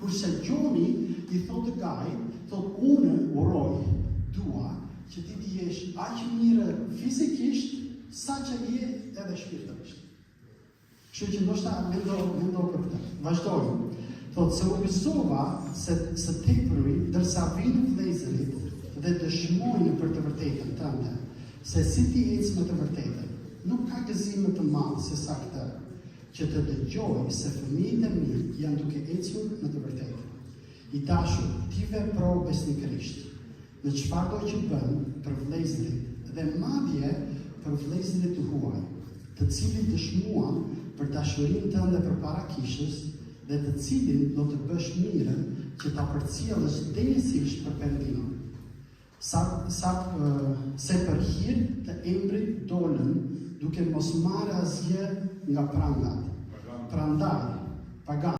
Kurse Gjoni I thotë Gaj, thotë unë uroj, dua, që ti të jesh aq mirë fizikisht, sa që je edhe shpirtërisht. Kështu që ndoshta mendo për këtë. Vazhdoj. Thotë se u besova se tepëri, dërsa vinë vëllezërit dhe dëshmojnë për të vërtetën tënde, se si ti ecë me të vërtetën, nuk ka gëzim më të madh se sa këtë, që të dëgjoj se fëmijët e mi janë duke ecur në të vërtetën. I dashur, ti vepro besnikërisht, në çfarëdo që bën për vëllezërit dhe madje për vëllezërit huaj, të cilët dëshmuan për dashurinë tënde përpara kishës dhe të cilin do të bësh mirë që ta përcjellësh denjësisht për Perëndimin. Se për hir të embrit dolën duke mos marrë asgjë nga prangat. Prandaj, pagan.